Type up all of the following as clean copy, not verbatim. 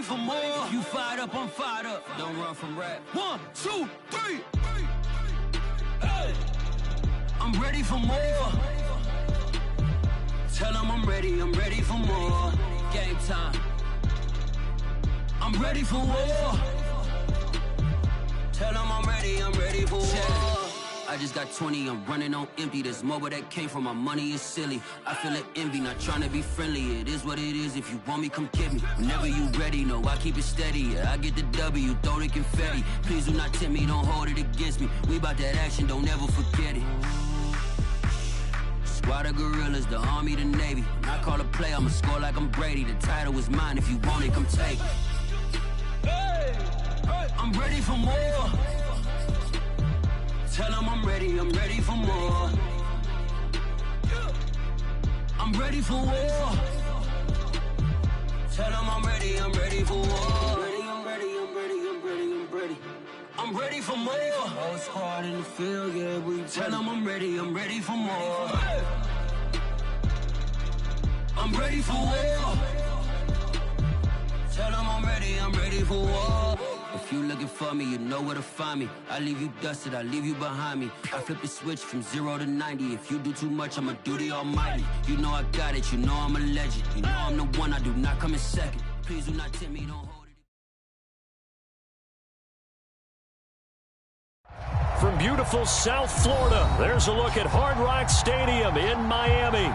ready for more. If you fired up, I'm fired up. Don't run from rap. 1, 2, 3. Hey. I'm ready for more. Tell them I'm ready for more. Game time. I'm ready for war. Tell them I'm ready for war. I just got 20, I'm running on empty. This mobile that came from my money is silly. I feel an envy, not trying to be friendly. It is what it is, if you want me, come get me. Whenever you ready, no, I keep it steady. Yeah, I get the W, throw the confetti. Please do not tempt me, don't hold it against me. We bout that action, don't ever forget it. Squad of gorillas, the army, the navy. When I call a play, I'ma score like I'm Brady. The title is mine, if you want it, come take it. Hey, hey. I'm ready for more. Tell them I'm ready for more. I'm ready for war. Tell them I'm ready for war. I'm ready for more. Whole squad in the field, yeah, we tell them I'm ready for more. I'm ready for war. Tell them I'm ready for war. If you looking for me, you know where to find me. I leave you dusted, I leave you behind me. I flip the switch from 0 to 90. If you do too much, I'ma do the almighty. You know I got it, you know I'm a legend. You know I'm the one, I do not come in second. Please do not tempt me, don't hold it. From beautiful South Florida, there's a look at Hard Rock Stadium in Miami.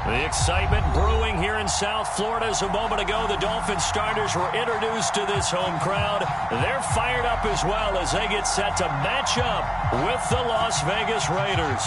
The excitement brewing here in South Florida. As a moment ago, the Dolphins starters were introduced to this home crowd. They're fired up as well as they get set to match up with the Las Vegas Raiders.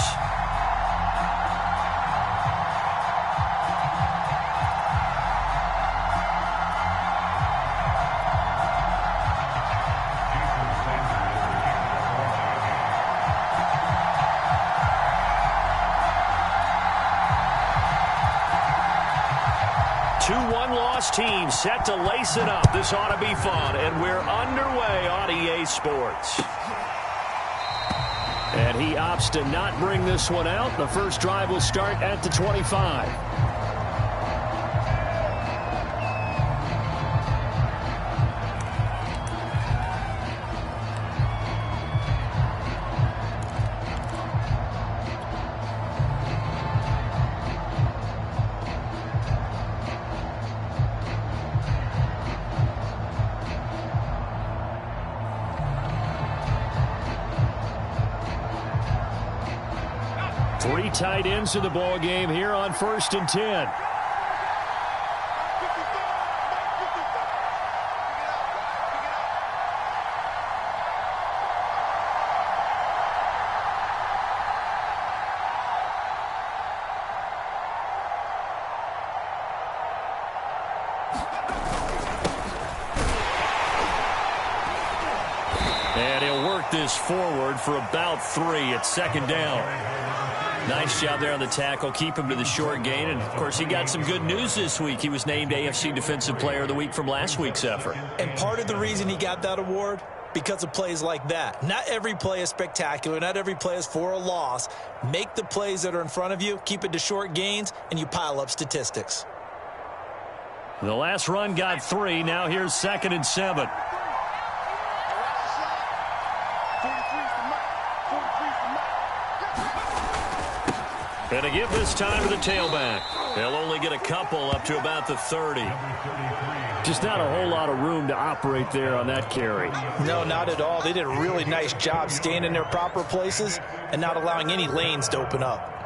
Team set to lace it up. This ought to be fun, and we're underway on EA Sports. And he opts to not bring this one out. The first drive will start at the 25. Three tight ends in the ball game here on 1st and 10. And he'll work this forward for about 3 at 2nd down. Nice job there on the tackle. Keep him to the short gain. And, of course, he got some good news this week. He was named AFC Defensive Player of the Week from last week's effort. And part of the reason he got that award, because of plays like that. Not every play is spectacular. Not every play is for a loss. Make the plays that are in front of you, keep it to short gains, and you pile up statistics. The last run got 3. Now here's 2nd and 7. And a give this time to the tailback. They'll only get a couple up to about the 30. Just not a whole lot of room to operate there on that carry. No, not at all. They did a really nice job staying in their proper places and not allowing any lanes to open up.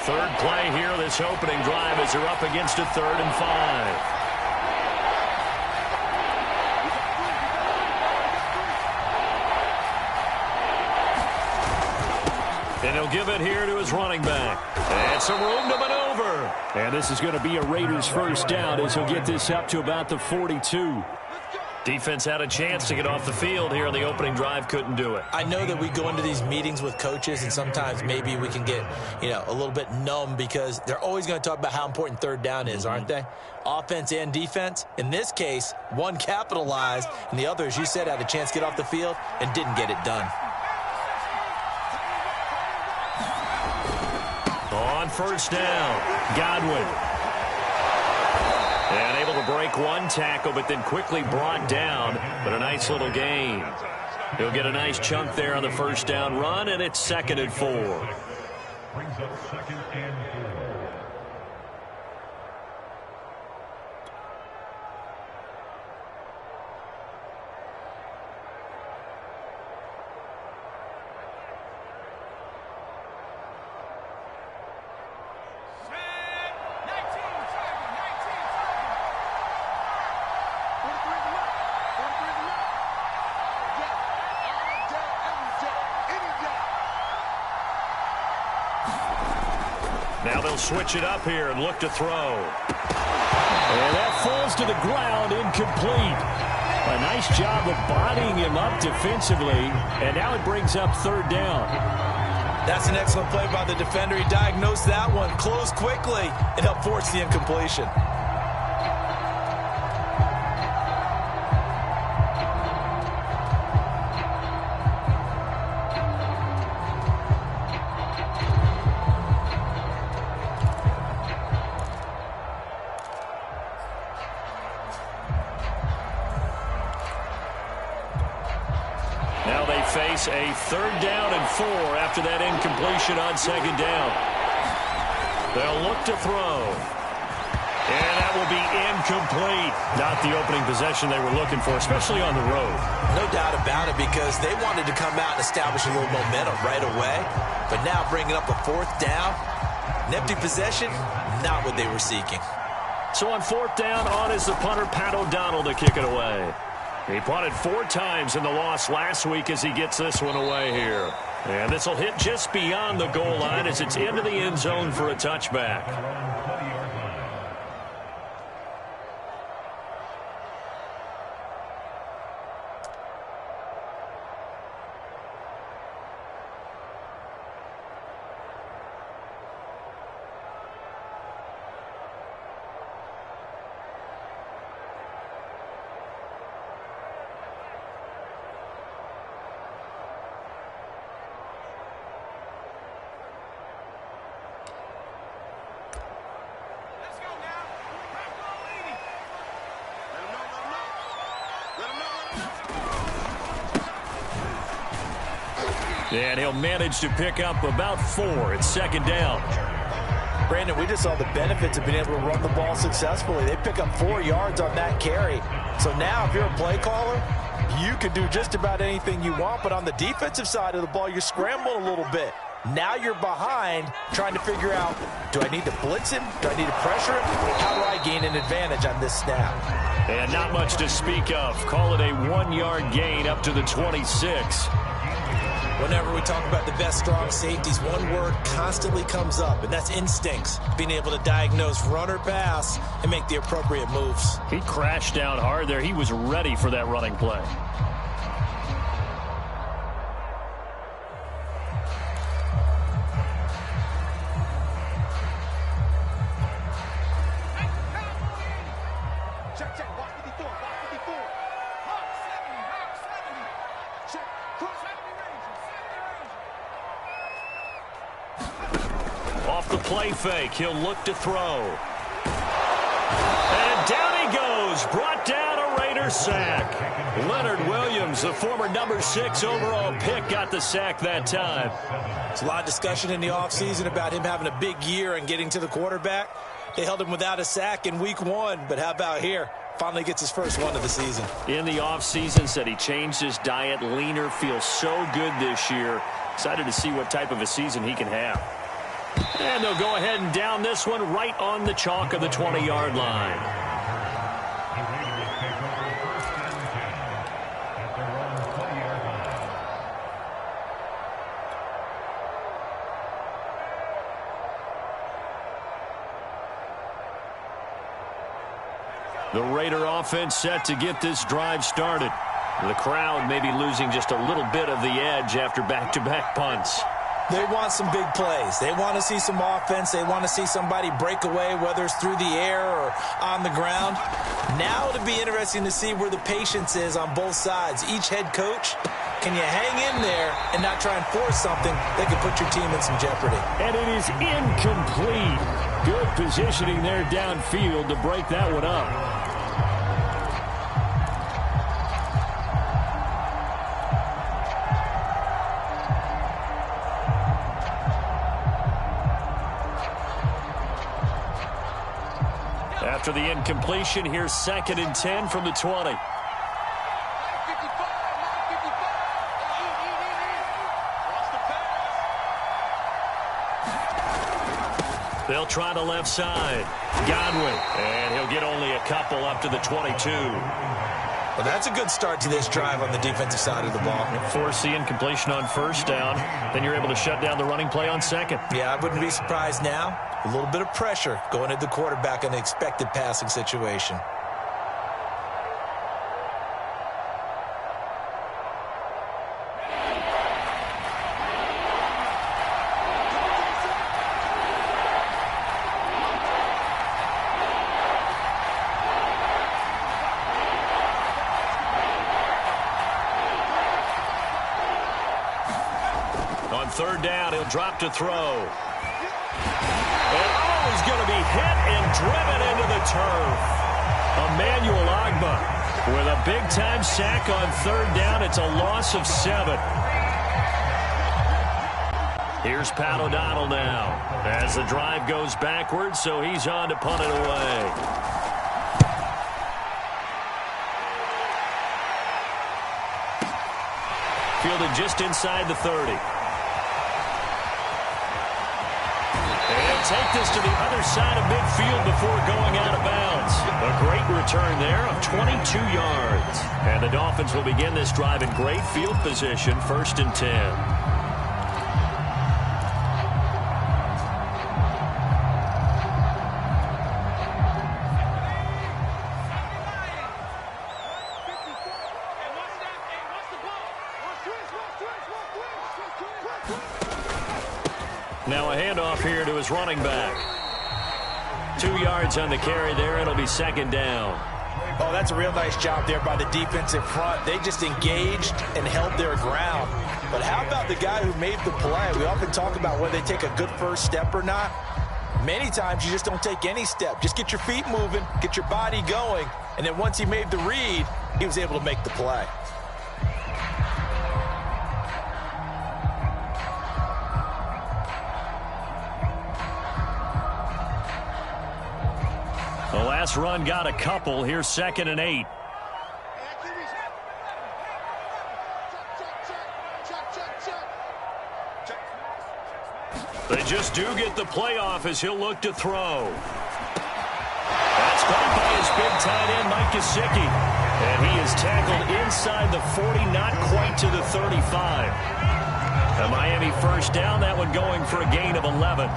Third play here, this opening drive, as they're up against a 3rd and 5. And he'll give it here to his running back. And some room to maneuver. And this is going to be a Raiders first down as he'll get this up to about the 42. Defense had a chance to get off the field here in the opening drive, couldn't do it. I know that we go into these meetings with coaches, and sometimes maybe we can get, a little bit numb because they're always going to talk about how important 3rd down is, aren't they? Offense and defense. In this case, one capitalized, and the other, as you said, had a chance to get off the field and didn't get it done. on first down. Godwin. And able to break one tackle, but then quickly brought down. But a nice little gain. He'll get a nice chunk there on the first down run, and it's 2nd and 4. Brings up 2nd and 4. Now they'll switch it up here and look to throw. And that falls to the ground, incomplete. A nice job of bodying him up defensively, and now it brings up 3rd down. That's an excellent play by the defender. He diagnosed that one, closed quickly, and helped force the incompletion. Face a 3rd down and 4 after that incompletion on 2nd down. They'll look to throw. And that will be incomplete. Not the opening possession they were looking for, especially on the road. No doubt about it, because they wanted to come out and establish a little momentum right away. But now bringing up a 4th down, an empty possession, not what they were seeking. So on 4th down, on is the punter, Pat O'Donnell, to kick it away. He punted 4 times in the loss last week as he gets this one away here. And this will hit just beyond the goal line as it's into the end zone for a touchback. And he'll manage to pick up about 4. It's 2nd down. Brandon, we just saw the benefits of being able to run the ball successfully. They pick up 4 yards on that carry. So now if you're a play caller, you can do just about anything you want. But on the defensive side of the ball, you scramble a little bit. Now you're behind trying to figure out, do I need to blitz him? Do I need to pressure him? How do I gain an advantage on this snap? And not much to speak of. Call it a 1-yard gain up to the 26. Whenever we talk about the best strong safeties, one word constantly comes up, and that's instincts. Being able to diagnose run or pass and make the appropriate moves. He crashed down hard there. He was ready for that running play. Off the play fake, he'll look to throw. And down he goes, brought down a Raider sack. Leonard Williams, the former number 6 overall pick, got the sack that time. There's a lot of discussion in the offseason about him having a big year and getting to the quarterback. They held him without a sack in week 1, but how about here? Finally gets his first one of the season. In the offseason, said he changed his diet, leaner, feels so good this year. Excited to see what type of a season he can have. And they'll go ahead and down this one right on the chalk of the 20-yard line. The Raider offense set to get this drive started. The crowd may be losing just a little bit of the edge after back-to-back punts. They want some big plays. They want to see some offense. They want to see somebody break away, whether it's through the air or on the ground. Now it'll be interesting to see where the patience is on both sides. Each head coach can you hang in there and not try and force something that could put your team in some jeopardy? And it is incomplete. Good positioning there downfield to break that one up. After the incompletion, here's 2nd and 10 from the 20. They'll try the left side. Godwin, and he'll get only a couple up to the 22. Well, that's a good start to this drive on the defensive side of the ball. Force the incompletion on 1st down. Then you're able to shut down the running play on 2nd. Yeah, I wouldn't be surprised now. A little bit of pressure going at the quarterback in the expected passing situation. On 3rd down, he'll drop to throw. And he's going to be hit and driven into the turf. Emmanuel Ogbah with a big-time sack on 3rd down. It's a loss of 7. Here's Pat O'Donnell now as the drive goes backwards, so he's on to punt it away. Fielded just inside the 30. Take this to the other side of midfield before going out of bounds. A great return there of 22 yards. And the Dolphins will begin this drive in great field position, 1st and 10. Now a handoff here to his running back. 2 yards on the carry there. It'll be 2nd down. Oh, that's a real nice job there by the defensive front. They just engaged and held their ground. But how about the guy who made the play? We often talk about whether they take a good first step or not. Many times you just don't take any step. Just get your feet moving, get your body going, and then once he made the read, he was able to make the play. The last run got a couple. Here's 2nd and 8. They just do get the playoff as he'll look to throw. That's caught by his big tight end, Mike Gesicki. And he is tackled inside the 40, not quite to the 35. A Miami 1st down, that one going for a gain of 11.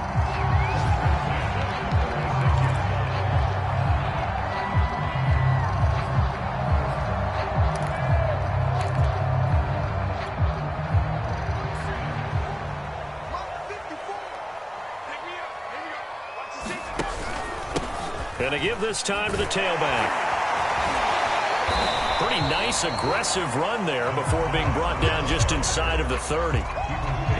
And to give this time to the tailback. Pretty nice, aggressive run there before being brought down just inside of the 30.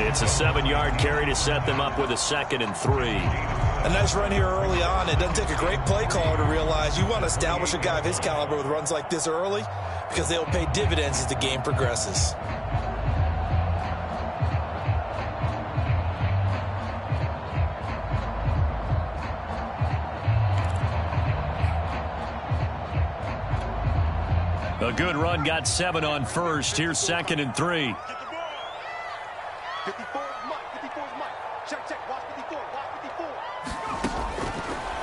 It's a 7-yard carry to set them up with a 2nd and 3. A nice run here early on. It doesn't take a great play caller to realize you want to establish a guy of his caliber with runs like this early because they'll pay dividends as the game progresses. A good run, got 7 on 1st. Here's 2nd and 3.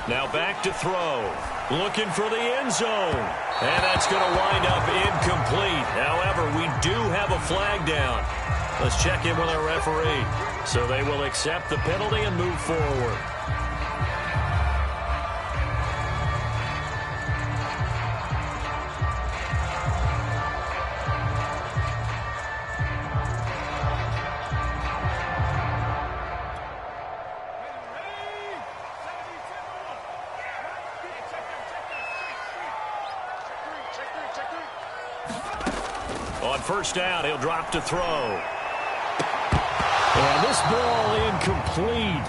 Now back to throw. Looking for the end zone. And that's going to wind up incomplete. However, we do have a flag down. Let's check in with our referee. So they will accept the penalty and move forward. On On first down, he'll drop to throw. And this ball incomplete.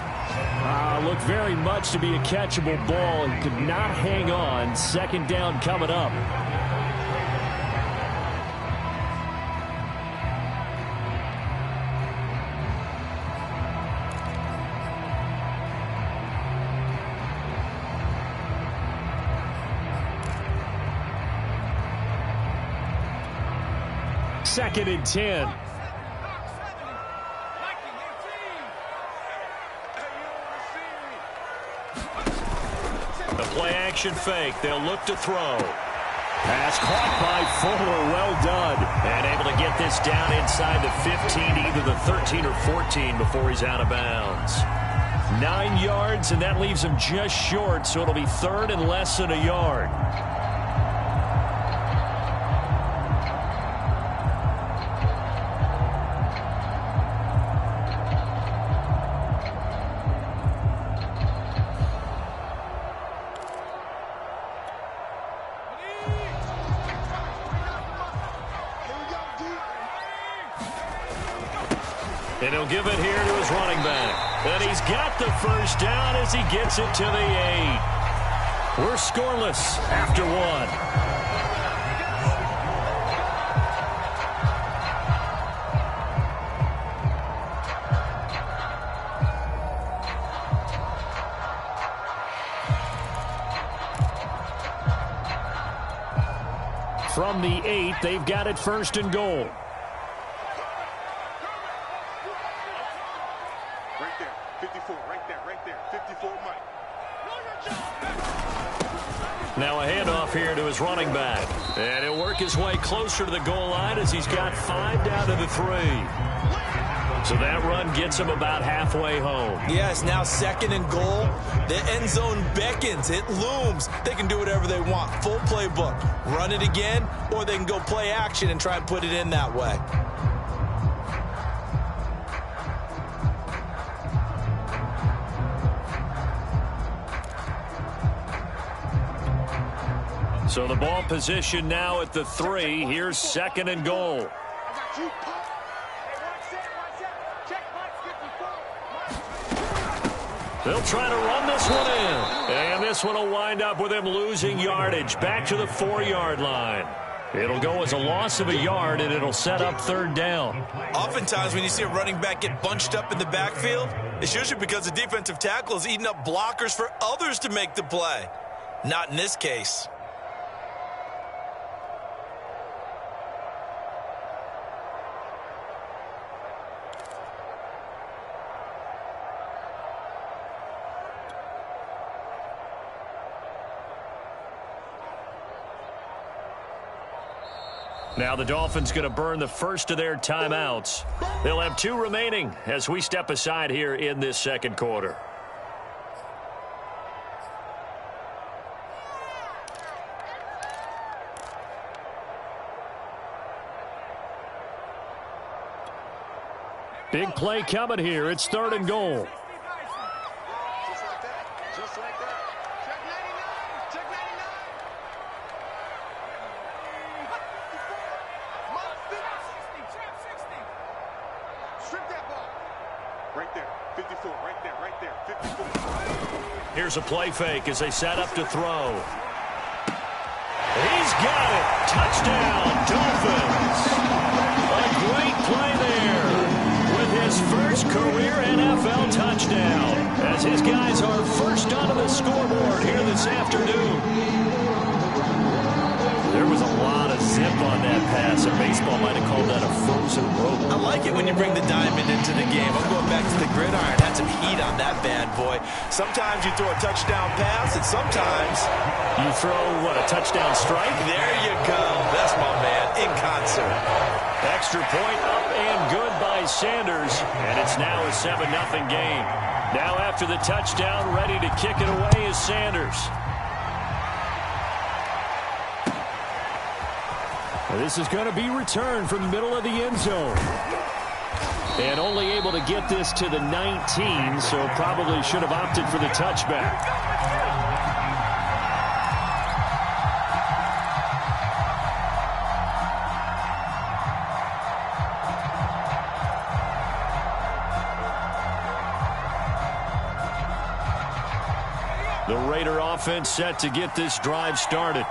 Looked very much to be a catchable ball and could not hang on. Second down coming up. Second and 10. The play-action fake. They'll look to throw. Pass caught by Fuller. Well done. And able to get this down inside the 15, either the 13 or 14 before he's out of bounds. 9 yards, and that leaves him just short, so it'll be third and less than a yard. And he'll give it here to his running back. And he's got the first down as he gets it to the 8. We're scoreless after 1. From the 8, they've got it first and goal. Now a handoff here to his running back. And he'll work his way closer to the goal line as he's got 5 down to the 3. So that run gets him about halfway home. Yes, now second and goal. The end zone beckons. It looms. They can do whatever they want. Full playbook. Run it again, or they can go play action and try and put it in that way. So the ball position now at the 3. Here's second and goal. They'll try to run this one in. And this one will wind up with him losing yardage back to the 4-yard line. It'll go as a loss of a yard, and it'll set up third down. Oftentimes when you see a running back get bunched up in the backfield, it's usually because the defensive tackle is eating up blockers for others to make the play. Not in this case. Now the Dolphins going to burn the first of their timeouts. They'll have 2 remaining as we step aside here in this second quarter. Big play coming here. It's third and goal. Here's a play fake as they set up to throw. He's got it. Touchdown, Dolphins. A great play there with his first career NFL touchdown as his guys are first onto the scoreboard here this afternoon. There was a lot of zip on that pass, and baseball might have called that a frozen rope. I like it when you bring the diamond into the game. I'm going back to the gridiron. Had some heat on that bad boy. Sometimes you throw a touchdown pass, and sometimes you throw, what, a touchdown strike? There you go. That's my man, in concert. Extra point up and good by Sanders, and it's now a 7-0 game. Now after the touchdown, ready to kick it away is Sanders. This is going to be returned from the middle of the end zone. And only able to get this to the 19, so probably should have opted for the touchback. The Raider offense set to get this drive started.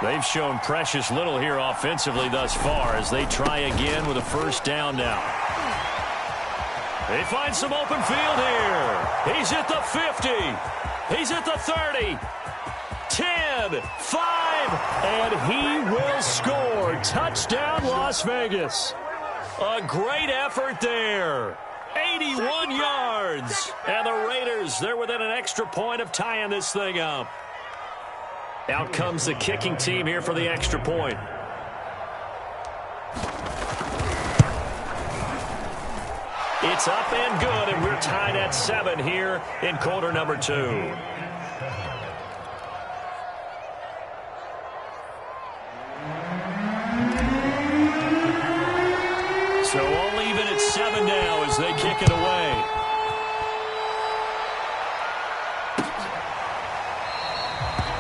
They've shown precious little here offensively thus far as they try again with a first down now. They find some open field here. He's at the 50. He's at the 30. 10, 5, and he will score. Touchdown, Las Vegas. A great effort there. 81 yards. And the Raiders, they're within an extra point of tying this thing up. Out comes the kicking team here for the extra point. It's up and good, and we're tied at 7 here in quarter number 2. So all even at 7 now as they kick it away.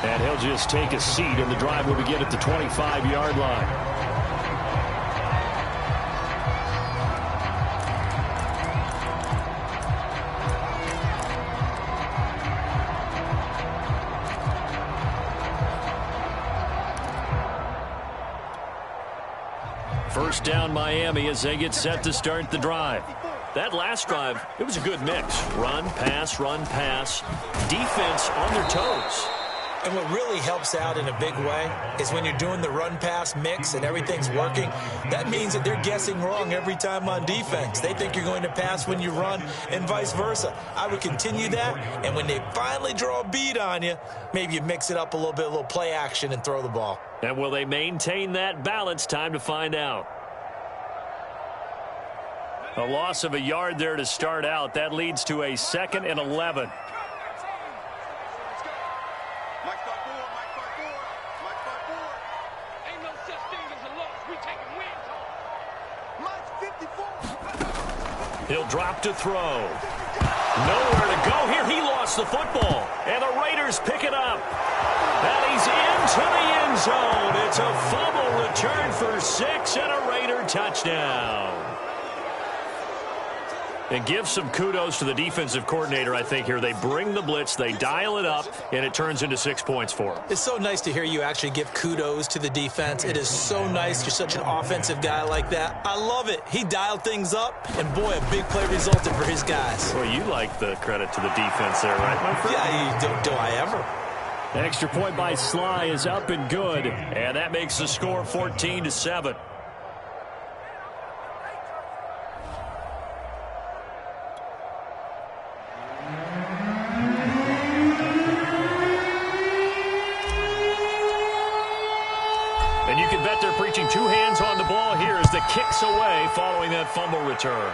And he'll just take a seat, and the drive will begin at the 25-yard line. First down Miami as they get set to start the drive. That last drive, it was a good mix. Run, pass, defense on their toes. And what really helps out in a big way is when you're doing the run-pass mix and everything's working, that means that they're guessing wrong every time on defense. They think you're going to pass when you run and vice versa. I would continue that, and when they finally draw a beat on you, maybe you mix it up a little bit, a little play action, and throw the ball. And will they maintain that balance? Time to find out. A loss of a yard there to start out. That leads to a 2nd and 11. He'll drop to throw. Nowhere to go here. He lost the football. And the Raiders pick it up. And he's into the end zone. It's a fumble return for 6 and a Raider touchdown. And give some kudos to the defensive coordinator, I think, here. They bring the blitz, they dial it up, and it turns into 6 points for them. It's so nice to hear you actually give kudos to the defense. It is so nice. You're such an offensive guy like that. I love it. He dialed things up, and boy, a big play resulted for his guys. Well, you like the credit to the defense there, right, my friend? Yeah, do I ever? Extra point by Sly is up and good, and that makes the score 14-7. And you can bet they're preaching 2 hands on the ball here as the kick's away following that fumble return.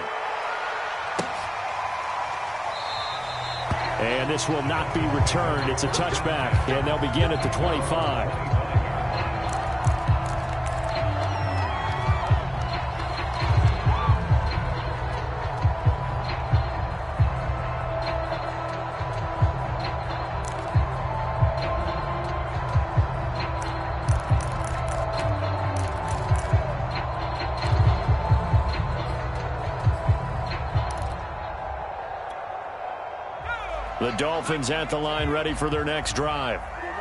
And this will not be returned. It's a touchback, and they'll begin at the 25. The Dolphins at the line ready for their next drive.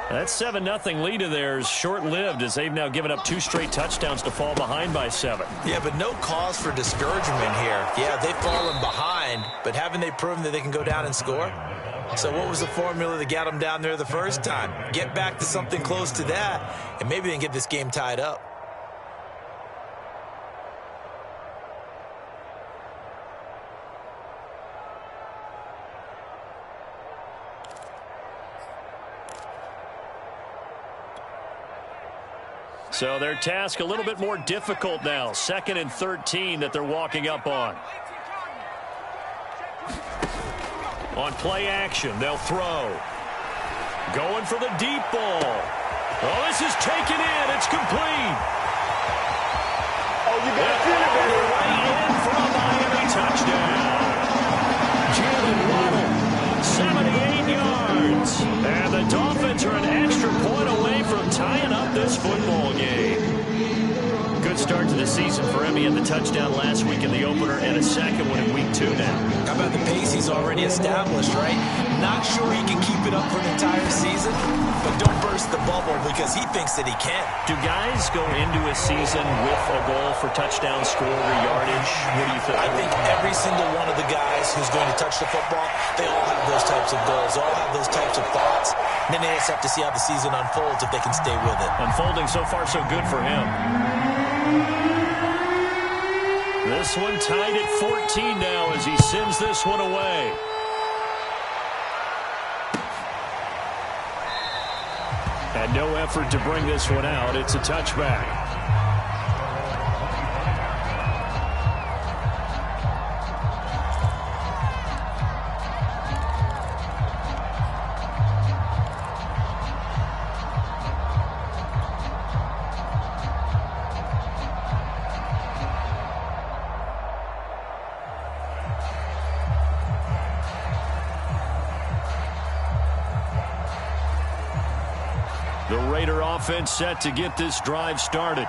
That 7-0 lead of theirs short-lived as they've now given up 2 straight touchdowns to fall behind by 7. Yeah, but no cause for discouragement here. Yeah, they've fallen behind, but haven't they proven that they can go down and score? So what was the formula that got them down there the first time? Get back to something close to that, and maybe they can get this game tied up. So their task a little bit more difficult now. 2nd and 13 that they're walking up on. On play action, they'll throw. Going for the deep ball. Oh, this is taken in. It's complete. Oh, you got to feel it, baby. Right in for a Miami touchdown. Jalen Waddle, 78 yards. And the Dolphins are an extra point away from tying up this football game. Good start to the season for him. He had the touchdown last week in the opener and a second one in week 2 now. How about the pace he's already established, right? Not sure he can keep it up for an entire season, but don't burst the bubble because he thinks that he can. Do guys go into a season with a goal for touchdown score or yardage? What do you think? I think every single one of the guys who's going to touch the football, they all have those types of goals, all have those types of thoughts. And then they just have to see how the season unfolds if they can stay with it. Unfolding so far so good for him. This one tied at 14 now as he sends this one away. And no effort to bring this one out. It's a touchback. The Raider offense set to get this drive started.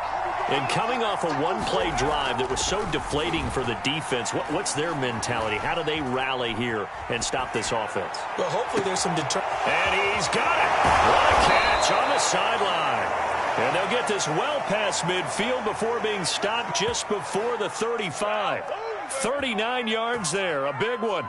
And coming off a one-play drive that was so deflating for the defense, what's their mentality? How do they rally here and stop this offense? Well, hopefully there's some determination. And he's got it. What a catch on the sideline. And they'll get this well past midfield before being stopped just before the 35. 39 yards there, a big one.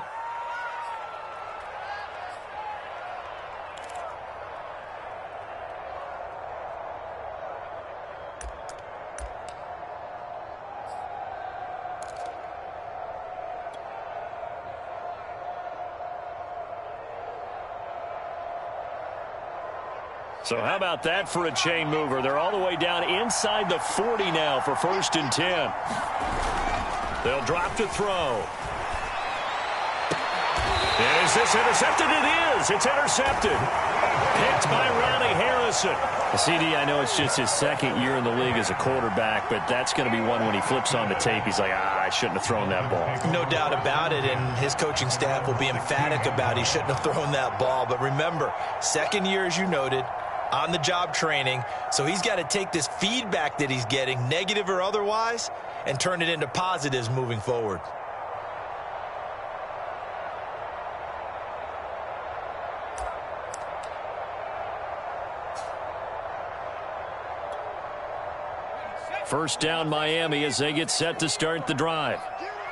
So how about that for a chain mover? They're all the way down inside the 40 now for 1st and 10. They'll drop to throw. Is this intercepted? It is. It's intercepted. Picked by Ronnie Harrison. CD, I know it's just his second year in the league as a quarterback, but that's going to be one when he flips on the tape. He's like, I shouldn't have thrown that ball. No doubt about it, and his coaching staff will be emphatic about he shouldn't have thrown that ball. But remember, second year, as you noted, on-the-job training, so he's got to take this feedback that he's getting, negative or otherwise, and turn it into positives moving forward. First down, Miami, as they get set to start the drive.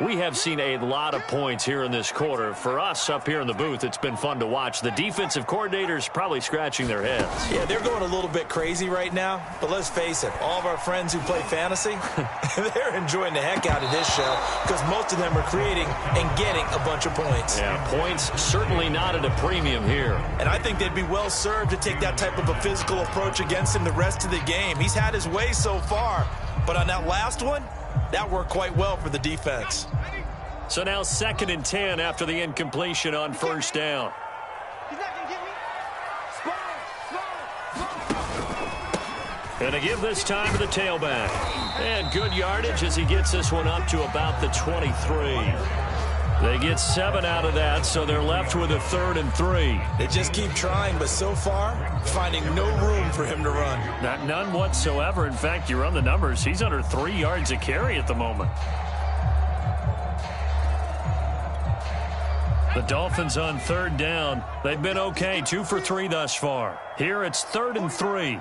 We have seen a lot of points here in this quarter. For us up here in the booth, it's been fun to watch. The defensive coordinators probably scratching their heads. Yeah, they're going a little bit crazy right now. But let's face it, all of our friends who play fantasy, they're enjoying the heck out of this show because most of them are creating and getting a bunch of points. Yeah, points certainly not at a premium here. And I think they'd be well served to take that type of a physical approach against him the rest of the game. He's had his way so far. But on that last one, that worked quite well for the defense. So now 2nd and 10 after the incompletion on 1st down. And a give this time to the tailback. And good yardage as he gets this one up to about the 23. They get 7 out of that, so they're left with a 3rd and 3. They just keep trying, but so far, finding no room for him to run. None whatsoever. In fact, you run the numbers. He's under 3 yards a carry at the moment. The Dolphins on 3rd down. They've been okay, 2 for 3 thus far. Here it's 3rd and 3.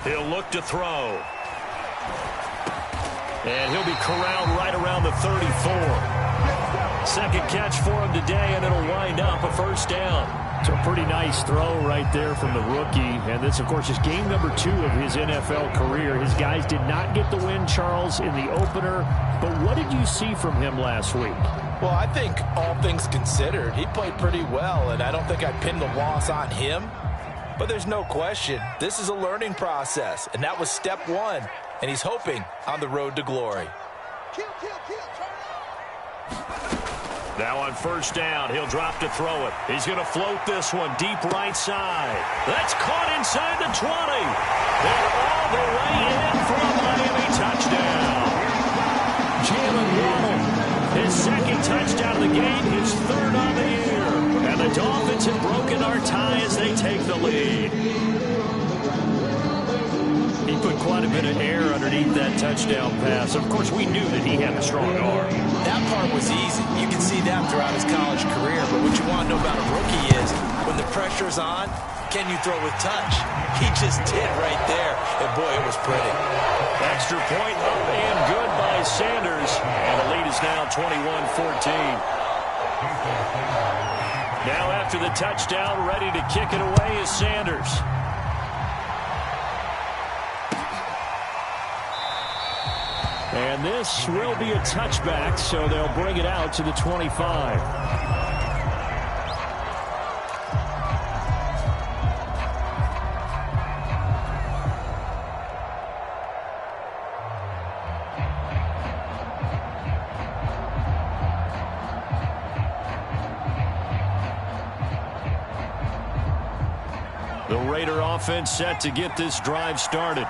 He'll look to throw. And he'll be corralled right around the 34. Second catch for him today, and it'll wind up a 1st down. It's a pretty nice throw right there from the rookie. And this, of course, is game number 2 of his NFL career. His guys did not get the win, Charles, in the opener. But what did you see from him last week? Well, I think all things considered, he played pretty well, and I don't think I'd pin the loss on him. But there's no question, this is a learning process, and that was step 1. And he's hoping on the road to glory. Now on 1st down, he'll drop to throw it. He's going to float this one deep right side. That's caught inside the 20. They're all the way in for a Miami touchdown. Jalen Waddle, his 2nd touchdown of the game, his 3rd on the year. And the Dolphins have broken our tie as they take the lead. He put quite a bit of air underneath that touchdown pass. Of course, we knew that he had a strong arm. That part was easy. You can see that throughout his college career. But what you want to know about a rookie is when the pressure's on, can you throw with touch? He just did right there. And, boy, it was pretty. Extra point up and good by Sanders. And the lead is now 21-14. Now after the touchdown, ready to kick it away is Sanders. And this will be a touchback, so they'll bring it out to the 25. The Raider offense set to get this drive started.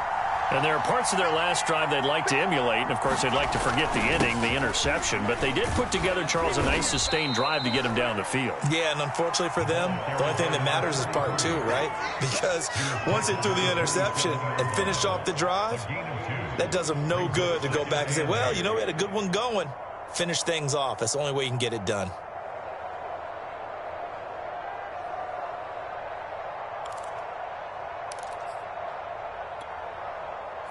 And there are parts of their last drive they'd like to emulate. And, of course, they'd like to forget the inning, the interception. But they did put together, Charles, a nice sustained drive to get them down the field. Yeah, and unfortunately for them, the only thing that matters is part two, right? Because once they threw the interception and finished off the drive, that does them no good to go back and say, well, you know, we had a good one going. Finish things off. That's the only way you can get it done.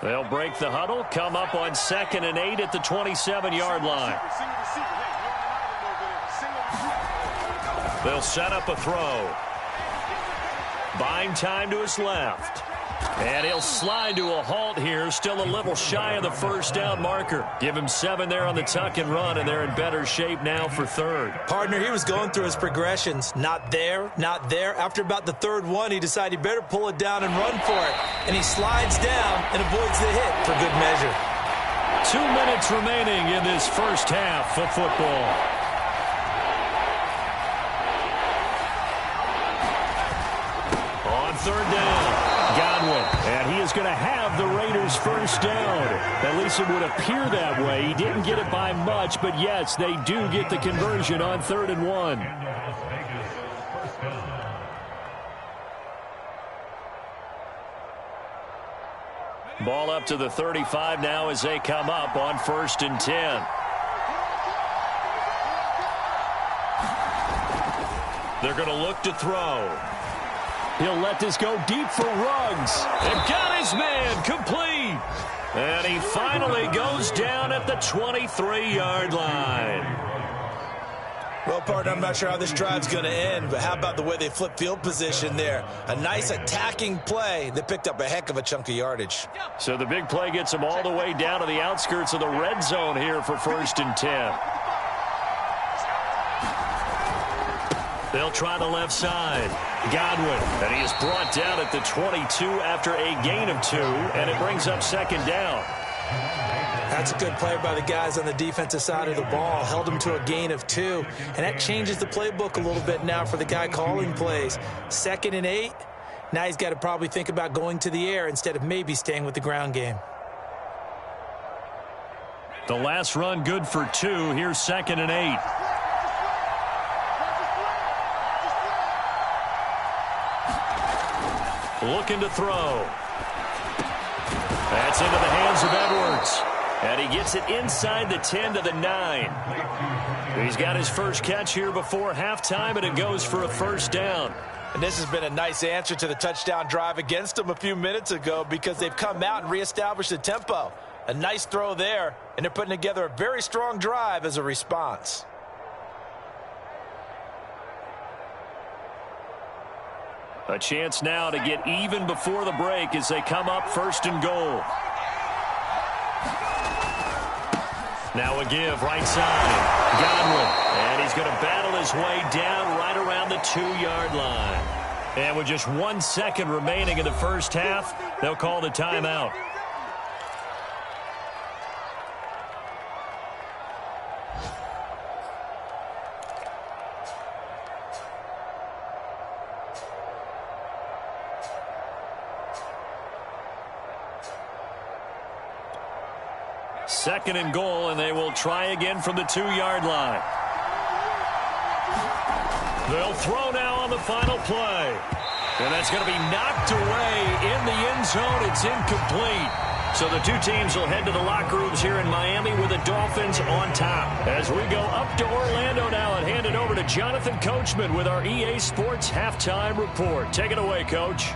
They'll break the huddle, come up on 2nd and 8 at the 27-yard line. They'll set up a throw. Buying time to his left. And he'll slide to a halt here, still a little shy of the first down marker. Give him 7 there on the tuck and run, and they're in better shape now for 3rd. Partner, he was going through his progressions. Not there, not there. After about the 3rd one, he decided he better pull it down and run for it. And he slides down and avoids the hit for good measure. 2 minutes remaining in this first half of football. On 3rd down. Godwin, and he is going to have the Raiders' first down. At least it would appear that way. He didn't get it by much, but yes, they do get the conversion on 3rd and 1. Ball up to the 35 now as they come up on 1st and 10. They're going to look to throw. He'll let this go deep for Ruggs. And got his man complete. And he finally goes down at the 23-yard line. Well, partner, I'm not sure how this drive's going to end, but how about the way they flip field position there? A nice attacking play that picked up a heck of a chunk of yardage. So the big play gets them all the way down to the outskirts of the red zone here for 1st and 10. They'll try the left side. Godwin, and he is brought down at the 22 after a gain of 2, and it brings up 2nd down. That's a good play by the guys on the defensive side of the ball. Held him to a gain of 2, and that changes the playbook a little bit now for the guy calling plays. 2nd and 8, now he's got to probably think about going to the air instead of maybe staying with the ground game. The last run good for 2. Here's 2nd and 8. Looking to throw. That's into the hands of Edwards. And he gets it inside the 10 to the 9. He's got his first catch here before halftime, and it goes for a first down. And this has been a nice answer to the touchdown drive against them a few minutes ago because they've come out and reestablished the tempo. A nice throw there, and they're putting together a very strong drive as a response. A chance now to get even before the break as they come up 1st and goal. Now a give right side. Godwin. And he's going to battle his way down right around the 2-yard line. And with just 1 second remaining in the first half, they'll call the timeout. Second and goal, and they will try again from the 2-yard line. They'll throw now on the final play. And that's going to be knocked away in the end zone. It's incomplete. So the two teams will head to the locker rooms here in Miami with the Dolphins on top. As we go up to Orlando now and hand it over to Jonathan Coachman with our EA Sports Halftime Report. Take it away, Coach.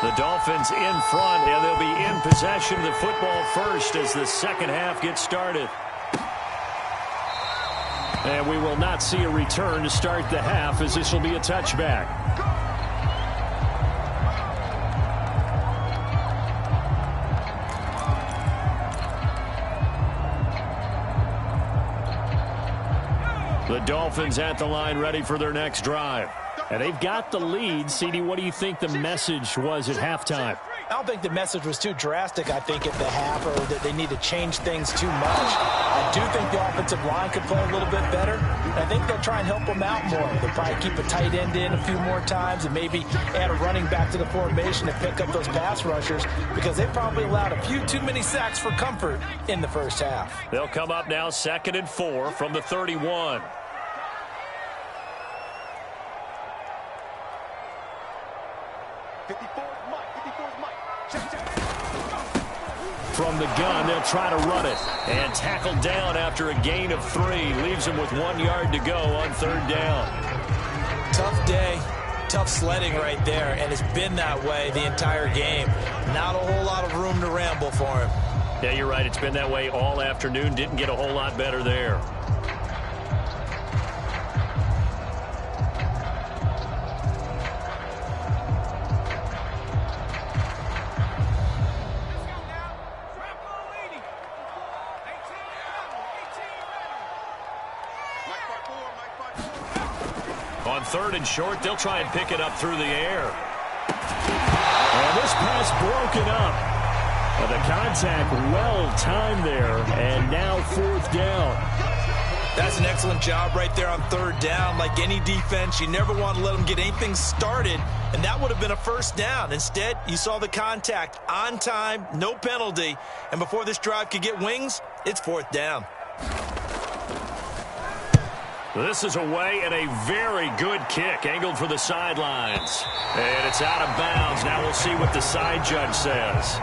The Dolphins in front, and they'll be in possession of the football first as the second half gets started. And we will not see a return to start the half, as this will be a touchback. The Dolphins at the line, ready for their next drive. And they've got the lead. CD, what do you think the message was at halftime? I don't think the message was too drastic, I think, at the half, or that they need to change things too much. I do think the offensive line could play a little bit better. I think they'll try and help them out more. They'll probably keep a tight end in a few more times and maybe add a running back to the formation to pick up those pass rushers, because they probably allowed a few too many sacks for comfort in the first half. They'll come up now 2nd and 4 from the 31. From the gun, they'll try to run it. And tackled down after a gain of 3. Leaves them with 1 yard to go on 3rd down. Tough day, tough sledding right there, and it's been that way the entire game. Not a whole lot of room to ramble for him. Yeah, you're right. It's been that way all afternoon. Didn't get a whole lot better there. On 3rd and short, they'll try and pick it up through the air. And this pass broken up. The contact well-timed there, and now 4th down. That's an excellent job right there on 3rd down. Like any defense, you never want to let them get anything started, and that would have been a 1st down. Instead, you saw the contact on time, no penalty, and before this drive could get wings, it's 4th down. This is away, and a very good kick, angled for the sidelines. And it's out of bounds. Now we'll see what the side judge says.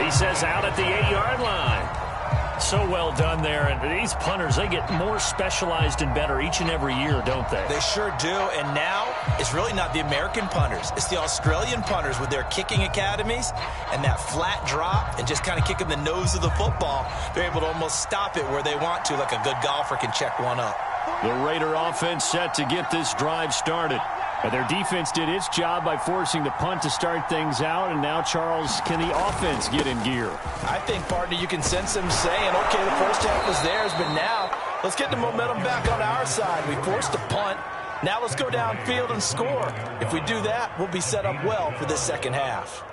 He says out at the 8-yard line. So well done there. And these punters, they get more specialized and better each and every year, don't they? They sure do. And now it's really not the American punters. It's the Australian punters with their kicking academies and that flat drop and just kind of kicking the nose of the football. They're able to almost stop it where they want to, like a good golfer can check one up. The Raider offense set to get this drive started. And their defense did its job by forcing the punt to start things out. And now, Charles, can the offense get in gear? I think, partner, you can sense them saying, okay, the first half was theirs, but now let's get the momentum back on our side. We forced a punt. Now let's go downfield and score. If we do that, we'll be set up well for this second half.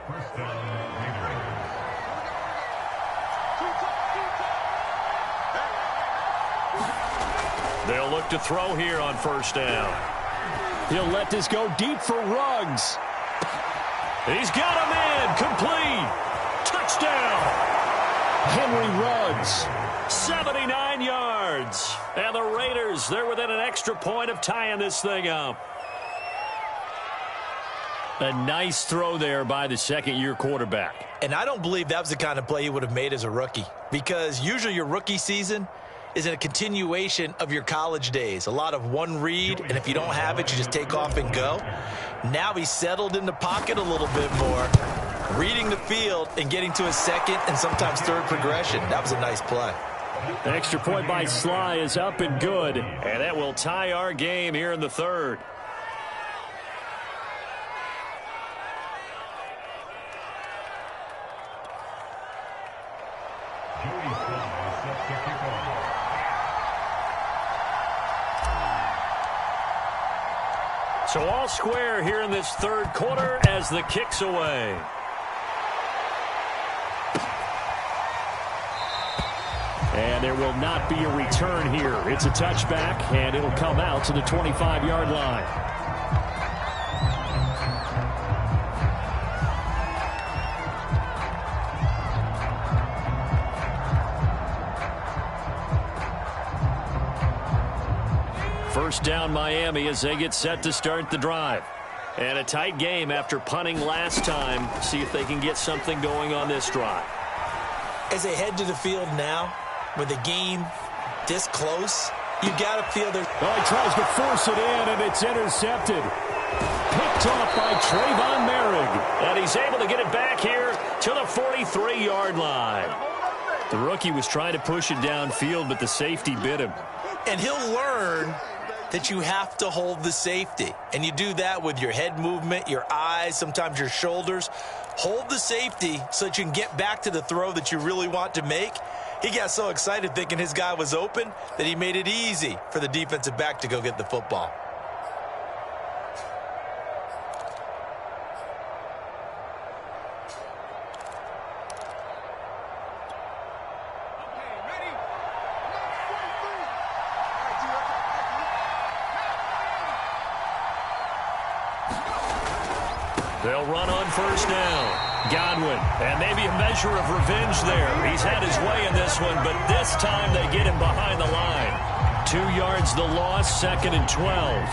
They'll look to throw here on 1st down. He'll let this go deep for Ruggs. He's got him in. Complete. Touchdown. Henry Ruggs. 79 yards. And the Raiders, they're within an extra point of tying this thing up. A nice throw there by the second-year quarterback. And I don't believe that was the kind of play he would have made as a rookie, because usually your rookie season is a continuation of your college days. A lot of one read, and if you don't have it, you just take off and go. Now he's settled in the pocket a little bit more, reading the field and getting to his second and sometimes third progression. That was a nice play. An extra point by Sly is up and good, and that will tie our game here in the 3rd. So all square here in this 3rd quarter as the kick's away. And there will not be a return here. It's a touchback, and it'll come out to the 25-yard line. First down Miami as they get set to start the drive. And a tight game after punting last time. See if they can get something going on this drive. As they head to the field now, with the game this close, you got to feel there's... Well, he tries to force it in, and it's intercepted. Picked off by Trayvon Merrick. And he's able to get it back here to the 43-yard line. The rookie was trying to push it downfield, but the safety bit him. And he'll learn that you have to hold the safety. And you do that with your head movement, your eyes, sometimes your shoulders. Hold the safety so that you can get back to the throw that you really want to make. He got so excited thinking his guy was open that he made it easy for the defensive back to go get the football. They'll run on first down. Godwin, and maybe a measure of revenge there. He's had his way in this one, but this time they get him behind the line. 2 yards the loss, 2nd and 12.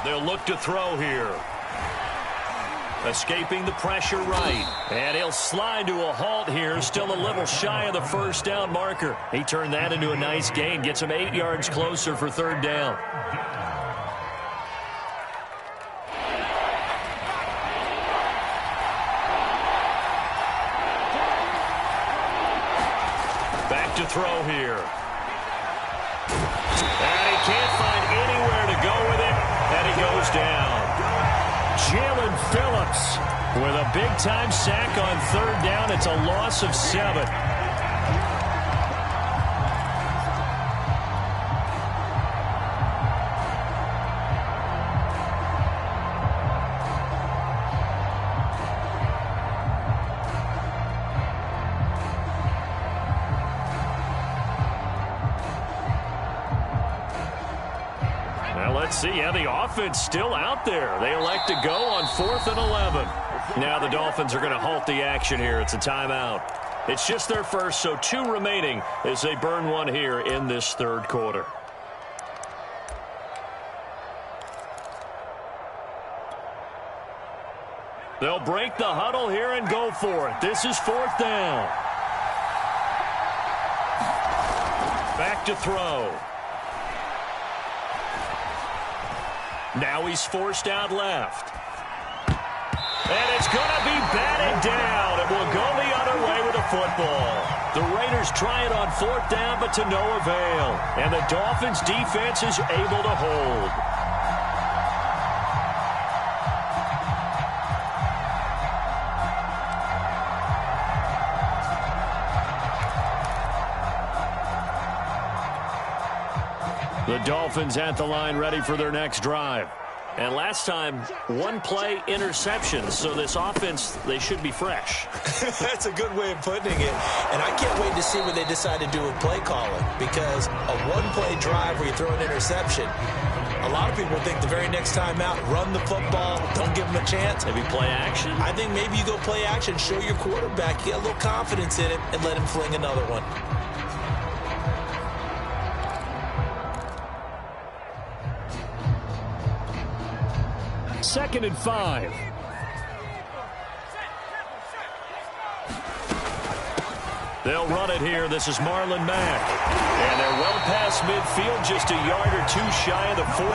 They'll look to throw here. Escaping the pressure right. And he'll slide to a halt here. Still a little shy of the first down marker. He turned that into a nice gain. Gets him 8 yards closer for 3rd down. Back to throw here. And he can't find anywhere to go with it. And he goes down. Jalen Phillips with a big-time sack on 3rd down. It's a loss of 7. Let's see how the offense still out there. They elect to go on 4th and 11. Now the Dolphins are going to halt the action here. It's a timeout. It's just their first, so 2 remaining as they burn one here in this 3rd quarter. They'll break the huddle here and go for it. This is 4th down. Back to throw. Now he's forced out left. And it's going to be batted down. It will go the other way with the football. The Raiders try it on 4th down, but to no avail. And the Dolphins' defense is able to hold. The Dolphins at the line ready for their next drive. And last time, 1-play interception. So this offense, they should be fresh. That's a good way of putting it. And I can't wait to see what they decide to do with play calling. Because a 1-play drive where you throw an interception, a lot of people think the very next time out, run the football, don't give them a chance. Maybe play action? I think maybe you go play action, show your quarterback, get a little confidence in it, and let him fling another one. 2nd and 5. They'll run it here. This is Marlon Mack. And they're well past midfield, just a yard or 2 shy of the 40.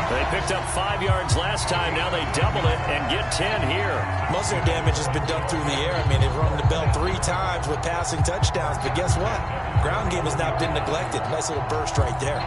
They picked up 5 yards last time. Now they double it and get 10 here. Most of their damage has been done through the air. I mean, they've rung the bell 3 times with passing touchdowns. But guess what? Ground game has not been neglected. Nice little burst right there.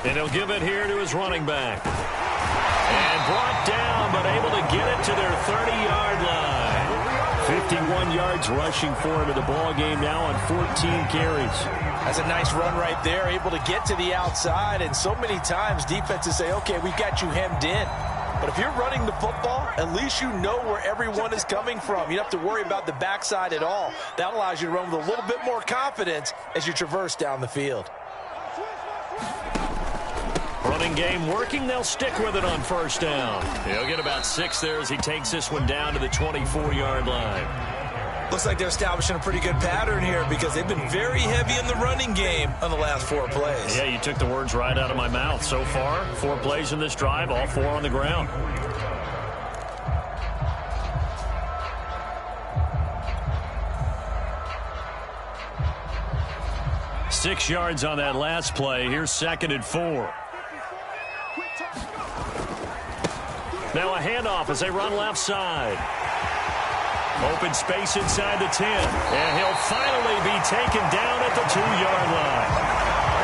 And he'll give it here to his running back. And brought down, but able to get it to their 30-yard line. 51 yards rushing for him in the ball game now on 14 carries. That's a nice run right there, able to get to the outside, and so many times defenses say, okay, we've got you hemmed in. But if you're running the football, at least you know where everyone is coming from. You don't have to worry about the backside at all. That allows you to run with a little bit more confidence as you traverse down the field. Running game working. They'll stick with it on first down. He'll get about 6 there as he takes this one down to the 24-yard line. Looks like they're establishing a pretty good pattern here because they've been very heavy in the running game on the last 4 plays. Yeah, you took the words right out of my mouth. So far, 4 plays in this drive, all 4 on the ground. Six yards on that last play. Here's 2nd and 4. Now a handoff as they run left side. Open space inside the 10. And he'll finally be taken down at the 2-yard line.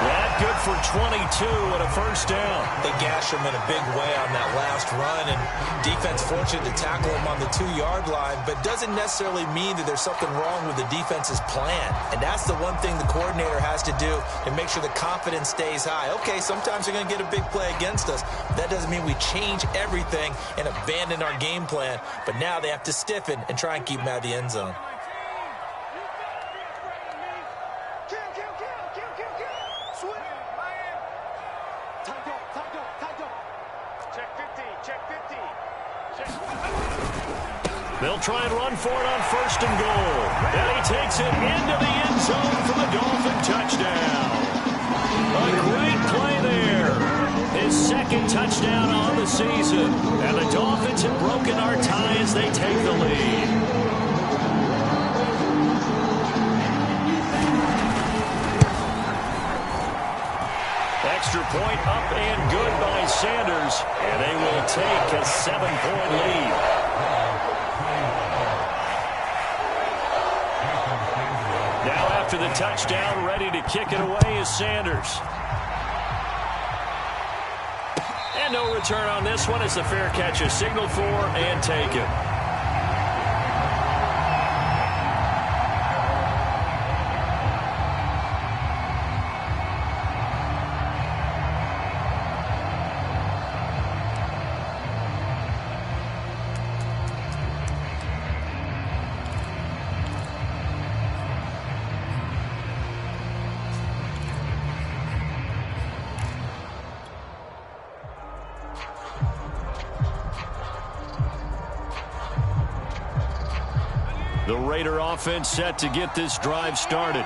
That good for 22 and a first down. They gashed him in a big way on that last run, and defense fortunate to tackle him on the 2-yard line, but doesn't necessarily mean that there's something wrong with the defense's plan. And that's the one thing the coordinator has to do to make sure the confidence stays high. Okay, sometimes you're going to get a big play against us. That doesn't mean we change everything and abandon our game plan, but now they have to stiffen and try and keep him out of the end zone. They'll try and run for it on 1st and goal. And he takes it into the end zone for the Dolphin touchdown. A great play there. His 2nd touchdown on the season. And the Dolphins have broken our tie as they take the lead. Extra point up and good by Sanders. And they will take a 7-point lead. Now after the touchdown, ready to kick it away is Sanders. And no return on this one as the fair catch is signaled for and taken. The Raider offense set to get this drive started.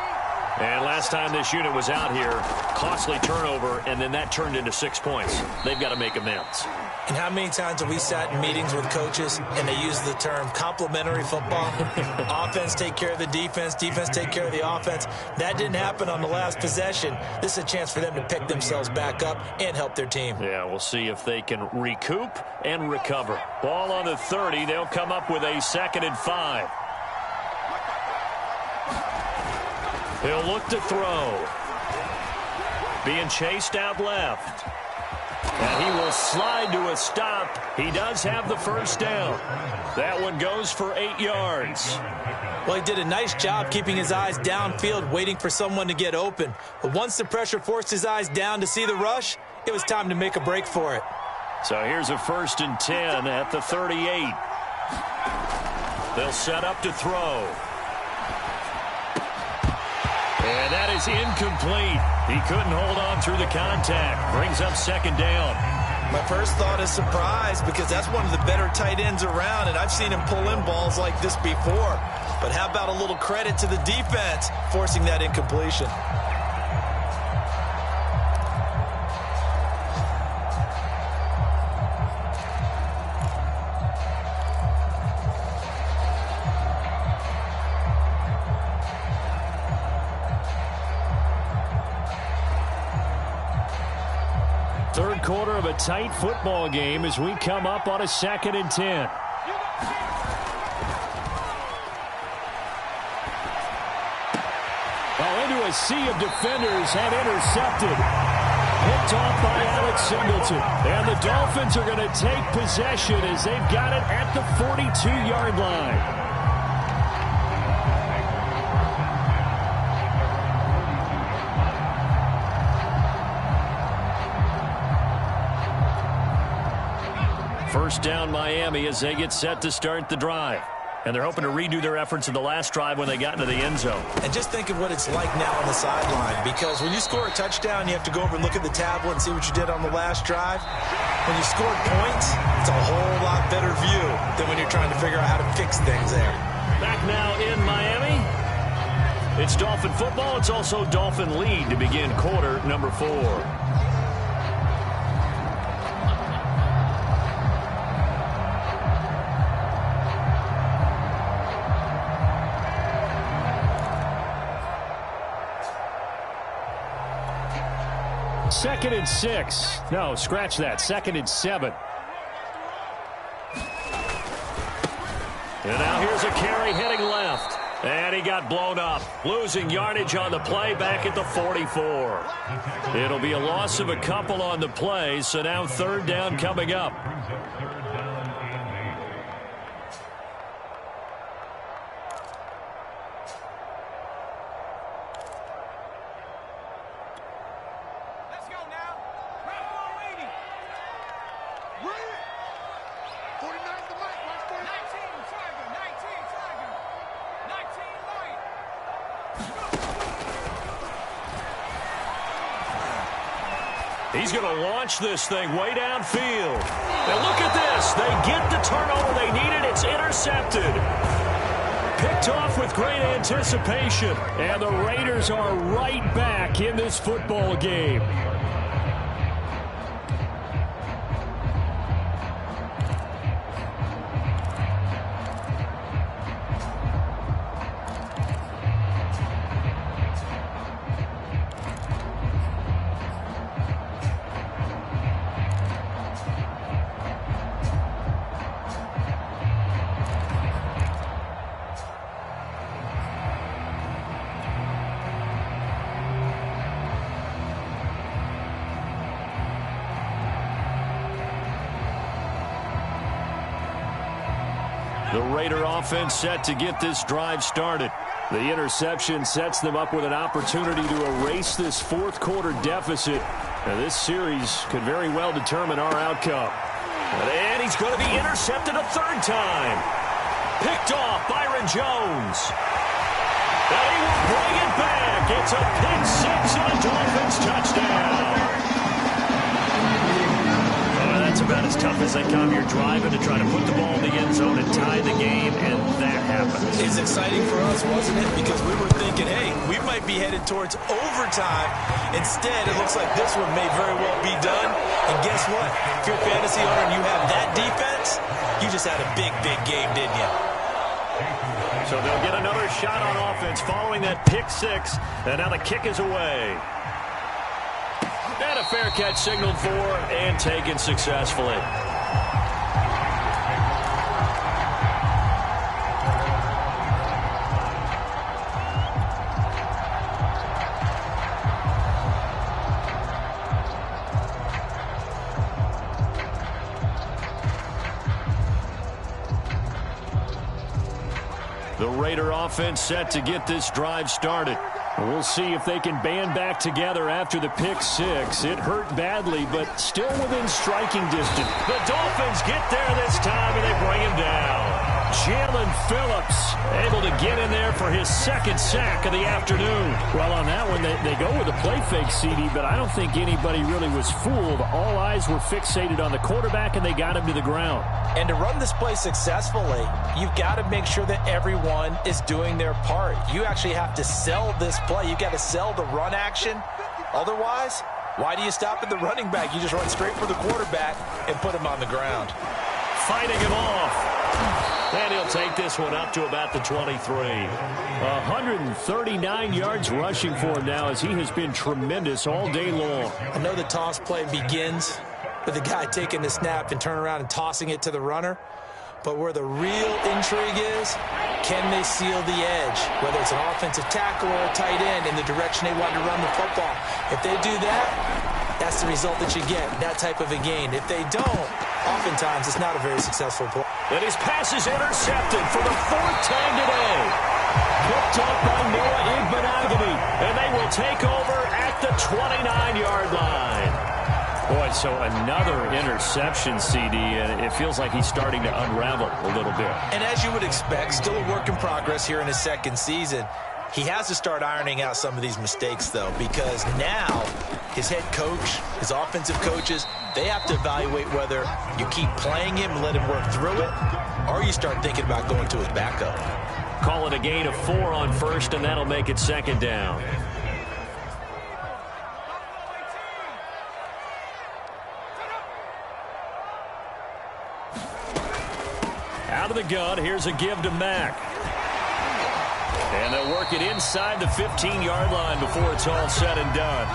And last time this unit was out here, costly turnover, and then that turned into 6 points. They've got to make amends. And how many times have we sat in meetings with coaches and they use the term complementary football? Offense take care of the defense, defense take care of the offense. That didn't happen on the last possession. This is a chance for them to pick themselves back up and help their team. Yeah, we'll see if they can recoup and recover. Ball on the 30. They'll come up with a 2nd and 5. He'll look to throw. Being chased out left. And he will slide to a stop. He does have the first down. That one goes for 8 yards. Well, he did a nice job keeping his eyes downfield, waiting for someone to get open. But once the pressure forced his eyes down to see the rush, it was time to make a break for it. So here's a 1st and 10 at the 38. They'll set up to throw. And that is incomplete. He couldn't hold on through the contact. Brings up 2nd down. My first thought is surprise because that's one of the better tight ends around, and I've seen him pull in balls like this before. But how about a little credit to the defense forcing that incompletion? Third quarter of a tight football game as we come up on a 2nd and 10. Well, into a sea of defenders and intercepted. Picked off by Alex Singleton. And the Dolphins are going to take possession as they've got it at the 42-yard line. First down Miami as they get set to start the drive. And they're hoping to redo their efforts in the last drive when they got into the end zone. And just think of what it's like now on the sideline, because when you score a touchdown, you have to go over and look at the tablet and see what you did on the last drive. When you scored points, it's a whole lot better view than when you're trying to figure out how to fix things there. Back now in Miami. It's Dolphin football. It's also Dolphin lead to begin quarter number 4. Second and 6. No, scratch that. Second and 7. And now here's a carry heading left. And he got blown up. Losing yardage on the play back at the 44. It'll be a loss of a couple on the play, so now third down coming up. He's going to launch this thing way downfield. And look at this. They get the turnover they needed. It's intercepted. Picked off with great anticipation. And the Raiders are right back in this football game. The Raider offense set to get this drive started. The interception sets them up with an opportunity to erase this fourth quarter deficit. Now, this series could very well determine our outcome. And he's going to be intercepted a third time. Picked off Byron Jones. And he will bring it back. It's a pick six and a Dolphins touchdown. That's about as tough as they come. You're driving to try to put the ball in the end zone and tie the game, and that happens. It's exciting for us, wasn't it? Because we were thinking, hey, we might be headed towards overtime. Instead, it looks like this one may very well be done. And guess what? If you're a fantasy owner and you have that defense, you just had a big, big game, didn't you? So they'll get another shot on offense following that pick six, and now the kick is away. And a fair catch signaled for and taken successfully. The Raider offense set to get this drive started. We'll see if they can band back together after the pick six. It hurt badly, but still within striking distance. The Dolphins get there this time, and they bring him down. Jalen Phillips able to get in there for his second sack of the afternoon. Well, on that one, they go with a play fake, CD, but I don't think anybody really was fooled. All eyes were fixated on the quarterback, and they got him to the ground. And to run this play successfully, you've got to make sure that everyone is doing their part. You actually have to sell this play. You've got to sell the run action. Otherwise, why do you stop at the running back? You just run straight for the quarterback and put him on the ground. Fighting him off. And he'll take this one up to about the 23. 139 yards rushing for him now, as he has been tremendous all day long. I know the toss play begins with the guy taking the snap and turning around and tossing it to the runner. But where the real intrigue is, can they seal the edge? Whether it's an offensive tackle or a tight end in the direction they want to run the football. If they do that, that's the result that you get, that type of a gain. If they don't, oftentimes it's not a very successful play. And his pass is intercepted for the fourth time today. Picked up by Noah Igbenogany. And they will take over at the 29-yard line. Boy, so another interception, CD, and it feels like he's starting to unravel a little bit. And as you would expect, still a work in progress here in his second season. He has to start ironing out some of these mistakes, though, because now his head coach, his offensive coaches, they have to evaluate whether you keep playing him and let him work through it, or you start thinking about going to his backup. Call it a gain of 4 on first, and that'll make it second down. Out of the gun, here's a give to Mack. And they'll work it inside the 15-yard line before it's all said and done.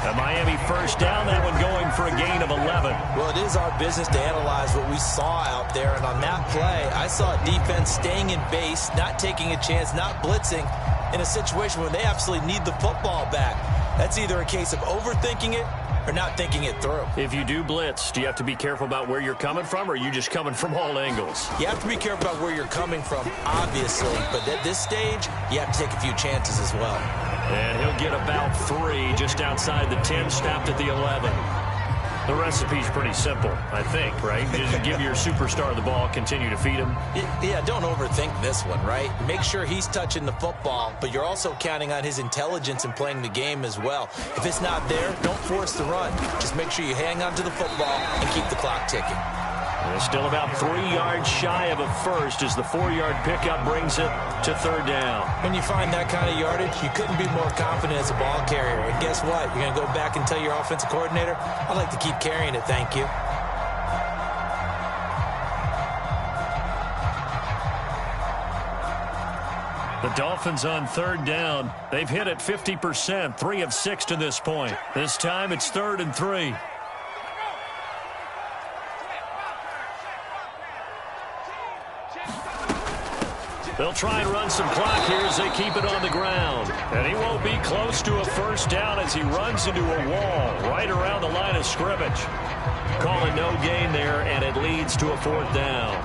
A Miami first down, that one going for a gain of 11. Well, it is our business to analyze what we saw out there. And on that play, I saw a defense staying in base, not taking a chance, not blitzing in a situation where they absolutely need the football back. That's either a case of overthinking it or not thinking it through. If you do blitz, do you have to be careful about where you're coming from, or are you just coming from all angles? You have to be careful about where you're coming from, obviously. But at this stage, you have to take a few chances as well. And he'll get about 3 just outside the 10, stopped at the 11. The recipe's pretty simple, I think, right? Just give your superstar the ball, continue to feed him. Yeah, don't overthink this one, right? Make sure he's touching the football, but you're also counting on his intelligence in playing the game as well. If it's not there, don't force the run. Just make sure you hang on to the football and keep the clock ticking. They're still about 3 yards shy of a first as the 4-yard pickup brings it to third down. When you find that kind of yardage, you couldn't be more confident as a ball carrier. And guess what? You're going to go back and tell your offensive coordinator, I'd like to keep carrying it, thank you. The Dolphins on third down. They've hit it 50%, 3 of 6 to this point. This time it's 3rd and 3. They'll try and run some clock here as they keep it on the ground. And he won't be close to a first down as he runs into a wall right around the line of scrimmage. Calling no gain there, and it leads to a 4th down.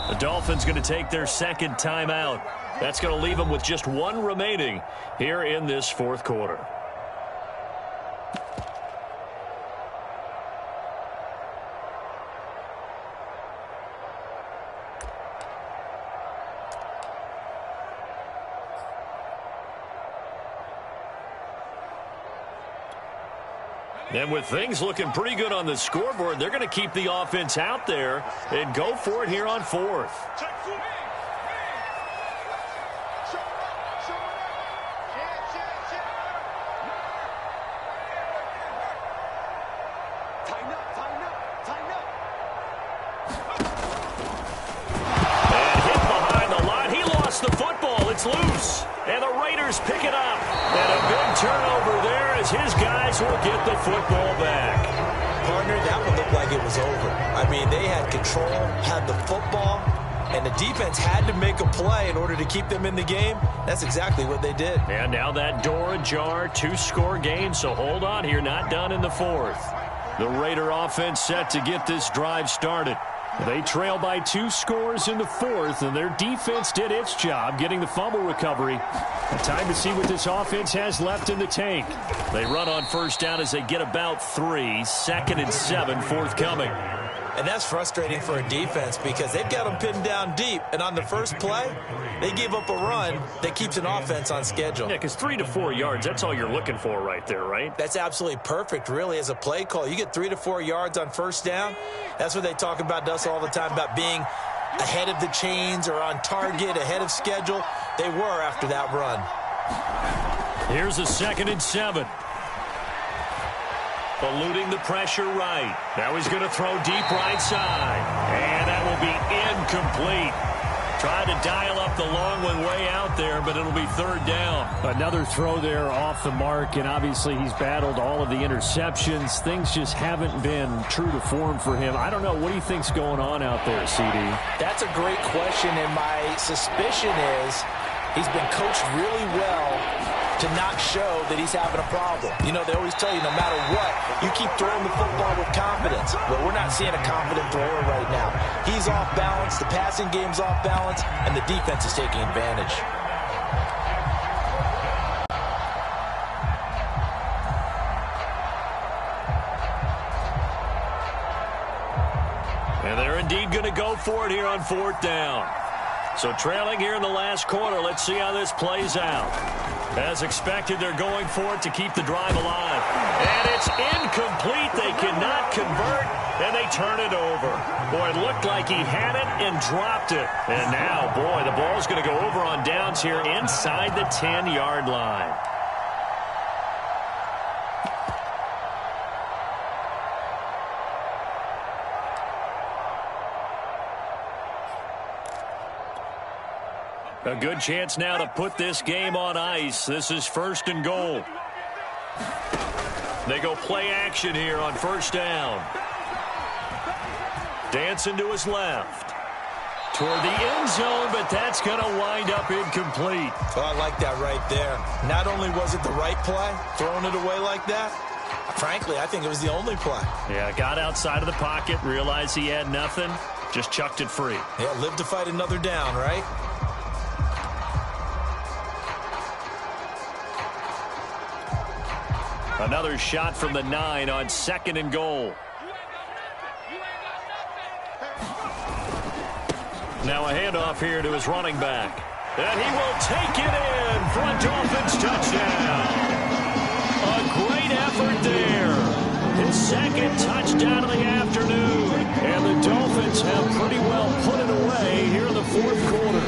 The Dolphins going to take their second timeout. That's going to leave them with just 1 remaining here in this 4th quarter. And with things looking pretty good on the scoreboard, they're going to keep the offense out there and go for it here on 4th. And hit behind the line. He lost the football. It's loose. And the Raiders pick it up. And a big turnover there as his guys will get the football back. Partner, that one looked like it was over. I mean, they had control, had the football, and the defense had to make a play in order to keep them in the game. That's exactly what they did. And now that door ajar, 2-score game, so hold on here, not done in the 4th. The Raider offense set to get this drive started. They trail by 2 scores in the 4th, and their defense did its job getting the fumble recovery. Time to see what this offense has left in the tank. They run on first down as they get about 3. 2nd and 7 forthcoming. And that's frustrating for a defense because they've got them pinned down deep. And on the first play, they give up a run that keeps an offense on schedule. Yeah, because 3 to 4 yards, that's all you're looking for right there, right? That's absolutely perfect, really, as a play call. You get 3 to 4 yards on first down. That's what they talk about to us all the time, about being ahead of the chains or on target, ahead of schedule. They were after that run. Here's a 2nd and 7. Eluding the pressure right. Now he's going to throw deep right side. And that will be incomplete. Trying to dial up the long one way out there, but it'll be third down. Another throw there off the mark, and obviously he's battled all of the interceptions. Things just haven't been true to form for him. I don't know. What do you think's going on out there, CD? That's a great question, and my suspicion is he's been coached really well to not show that he's having a problem. You know, they always tell you no matter what, you keep throwing the football with confidence. But we're not seeing a confident thrower right now. He's off balance, the passing game's off balance, and the defense is taking advantage. And they're indeed going to go for it here on fourth down. So trailing here in the last quarter, let's see how this plays out. As expected, they're going for it to keep the drive alive. And it's incomplete. They cannot convert, and they turn it over. Boy, it looked like he had it and dropped it. And now, boy, the ball's going to go over on downs here inside the 10-yard line. A good chance now to put this game on ice. This is first and goal. They go play action here on first down. Dancing to his left. Toward the end zone, but that's going to wind up incomplete. Oh, I like that right there. Not only was it the right play, throwing it away like that, frankly, I think it was the only play. Yeah, got outside of the pocket, realized he had nothing, just chucked it free. Yeah, live to fight another down, right? Another shot from the 9 on second and goal. Now a handoff here to his running back. And he will take it in for a Dolphins touchdown. A great effort there. His second touchdown of the afternoon. And the Dolphins have pretty well put it away here in the fourth quarter.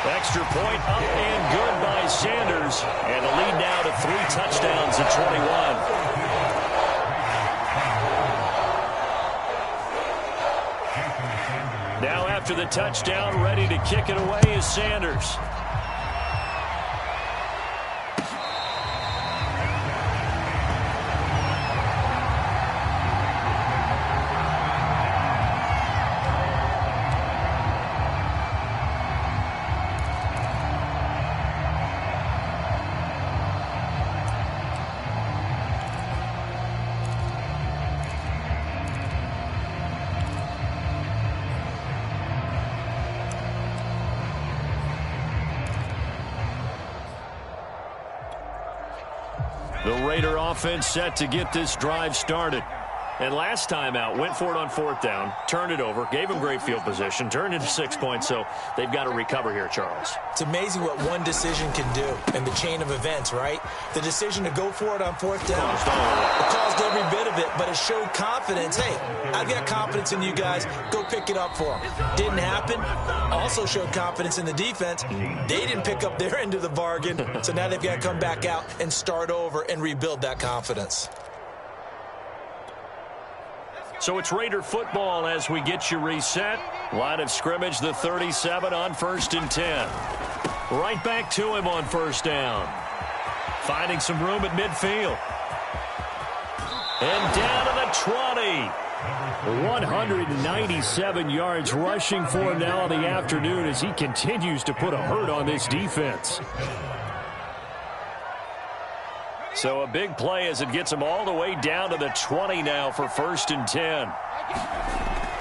Extra point up and good by Sanders. And the lead now to 3 touchdowns at 21. Now after the touchdown, ready to kick it away is Sanders. The Raider offense set to get this drive started. And last time out, went for it on fourth down, turned it over, gave him great field position, turned into 6 points, so they've got to recover here, Charles. It's amazing what one decision can do in the chain of events, right? The decision to go for it on fourth down, it caused every bit of it, but it showed confidence. Hey, I've got confidence in you guys. Go pick it up for them. Didn't happen. Also showed confidence in the defense. They didn't pick up their end of the bargain, so now they've got to come back out and start over and rebuild that confidence. So it's Raider football as we get you reset. Line of scrimmage, the 37 on 1st and 10. Right back to him on first down. Finding some room at midfield. And down to the 20. 197 yards rushing for him now in the afternoon as he continues to put a hurt on this defense. So a big play as it gets him all the way down to the 20 now for 1st and 10.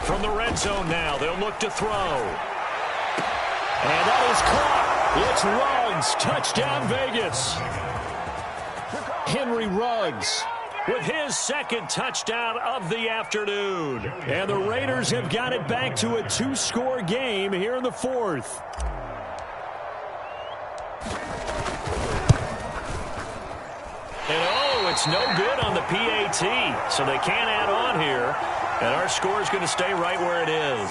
From the red zone now, they'll look to throw. And that is caught. It's Ruggs. Touchdown, Vegas. Henry Ruggs with his second touchdown of the afternoon. And the Raiders have got it back to a 2-score game here in the fourth. It's no good on the PAT, so they can't add on here, and our score is going to stay right where it is.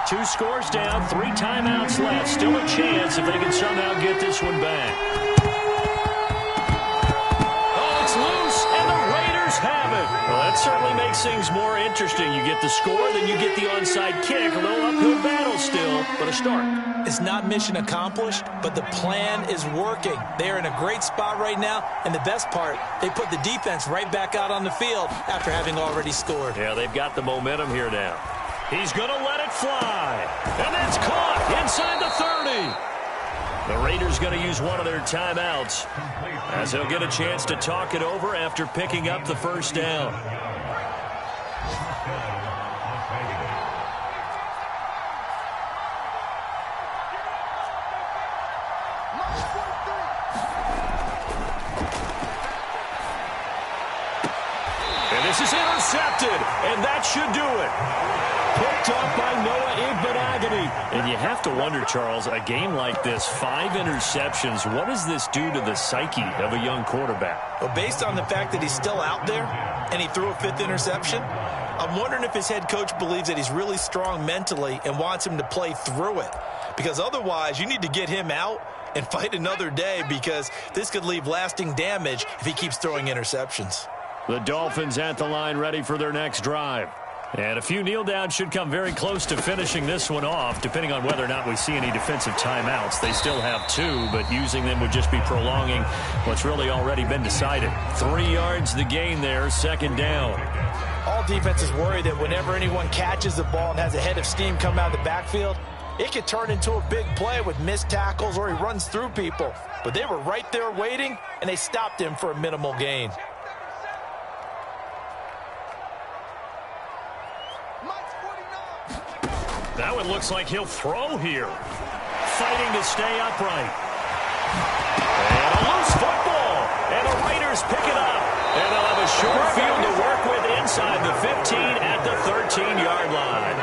2 scores down, 3 timeouts left. Still a chance if they can somehow get this one back. Oh, it's loose, and the Raiders have it. Well, that certainly makes things more interesting. You get the score, then you get the onside kick. A little uphill battle still, but a start. It's not mission accomplished, but the plan is working. They are in a great spot right now, and the best part, they put the defense right back out on the field after having already scored. Yeah, they've got the momentum here now. He's going to let it fly, and that's caught inside the 30. The Raiders going to use one of their timeouts as they'll get a chance to talk it over after picking up the first down. This is intercepted, and that should do it. Picked up by Noah Igbenogany. And you have to wonder, Charles, a game like this, 5 interceptions, what does this do to the psyche of a young quarterback? Well, based on the fact that he's still out there and he threw a 5th interception, I'm wondering if his head coach believes that he's really strong mentally and wants him to play through it. Because otherwise, you need to get him out and fight another day, because this could leave lasting damage if he keeps throwing interceptions. The Dolphins at the line, ready for their next drive. And a few kneel downs should come very close to finishing this one off, depending on whether or not we see any defensive timeouts. They still have 2, but using them would just be prolonging what's really already been decided. 3 yards the gain there, 2nd down. All defenses worry that whenever anyone catches the ball and has a head of steam come out of the backfield, it could turn into a big play with missed tackles or he runs through people. But they were right there waiting, and they stopped him for a minimal gain. Now it looks like he'll throw here. Fighting to stay upright. And a loose football. And the Raiders pick it up. And they'll have a short field to work with inside the 15 at the 13-yard line.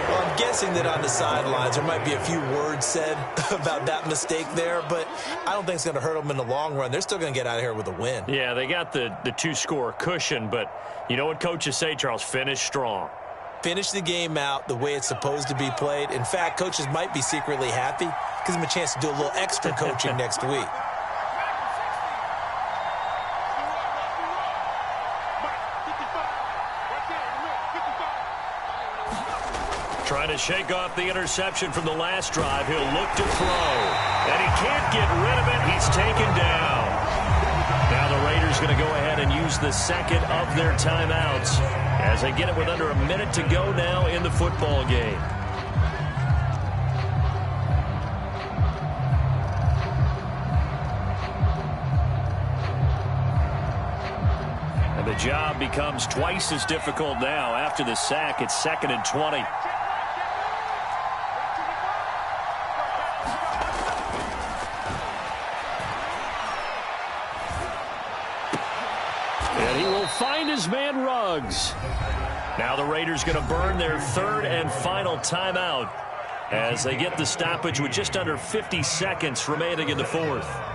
Well, I'm guessing that on the sidelines there might be a few words said about that mistake there, but I don't think it's going to hurt them in the long run. They're still going to get out of here with a win. Yeah, they got the 2-score cushion, but you know what coaches say, Charles? Finish strong. Finish the game out the way it's supposed to be played. In fact, coaches might be secretly happy. Gives them a chance to do a little extra coaching next week. Trying to shake off the interception from the last drive. He'll look to throw. And he can't get rid of it. He's taken down. Now the Raiders going to go ahead and use the second of their timeouts as they get it with under a minute to go now in the football game. And the job becomes twice as difficult now. After the sack, it's 2nd and 20. Find his man Ruggs. Now the Raiders going to burn their 3rd and final timeout as they get the stoppage with just under 50 seconds remaining in the 4th.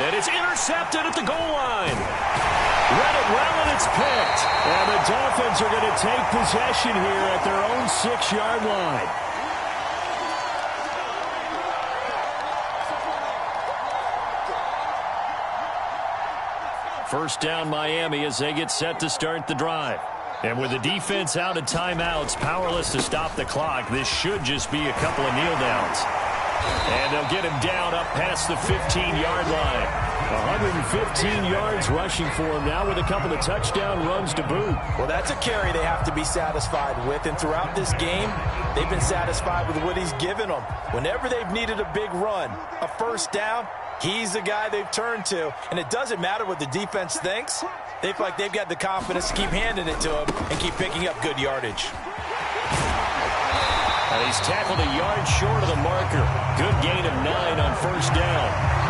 And it's intercepted at the goal line. Read it well, and it's picked. And the Dolphins are going to take possession here at their own 6-yard line. First down Miami as they get set to start the drive. And with the defense out of timeouts, powerless to stop the clock, this should just be a couple of kneel downs. And they'll get him down up past the 15-yard line. 115 yards rushing for him now with a couple of touchdown runs to boot. Well, that's a carry they have to be satisfied with. And throughout this game, they've been satisfied with what he's given them. Whenever they've needed a big run, a first down, He's the guy they've turned to, and it doesn't matter what the defense thinks. They feel like they've got the confidence to keep handing it to him and keep picking up good yardage. And he's tackled a yard short of the marker. Good gain of 9 on first down.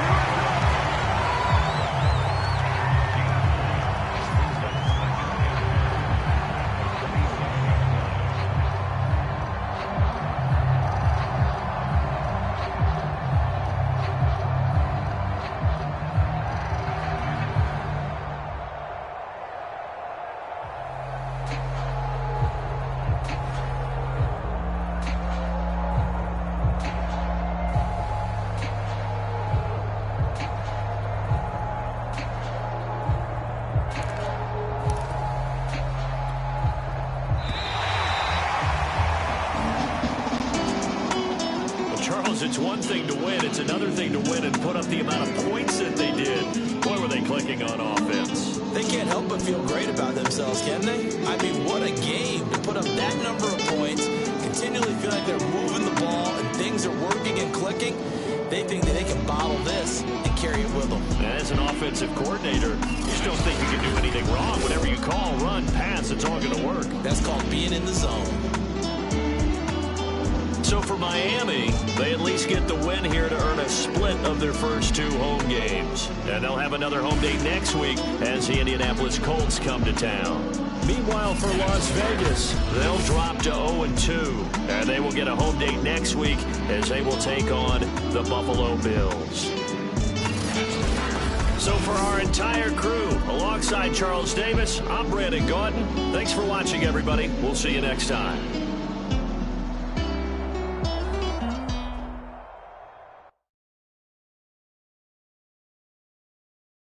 It's one thing to win. It's another thing to win and put up the amount of points that they did. Boy, were they clicking on offense. They can't help but feel great about themselves, can they? I mean, what a game to put up that number of points, continually feel like they're moving the ball and things are working and clicking. They think that they can bottle this and carry it with them. And as an offensive coordinator, you just don't think you can do anything wrong. Whatever you call, run, pass, it's all going to work. That's called being in the zone. So for Miami, they at least get the win here to earn a split of their first 2 home games. And they'll have another home date next week as the Indianapolis Colts come to town. Meanwhile, for Las Vegas, they'll drop to 0-2. And they will get a home date next week as they will take on the Buffalo Bills. So for our entire crew, alongside Charles Davis, I'm Brandon Gaudin. Thanks for watching, everybody. We'll see you next time.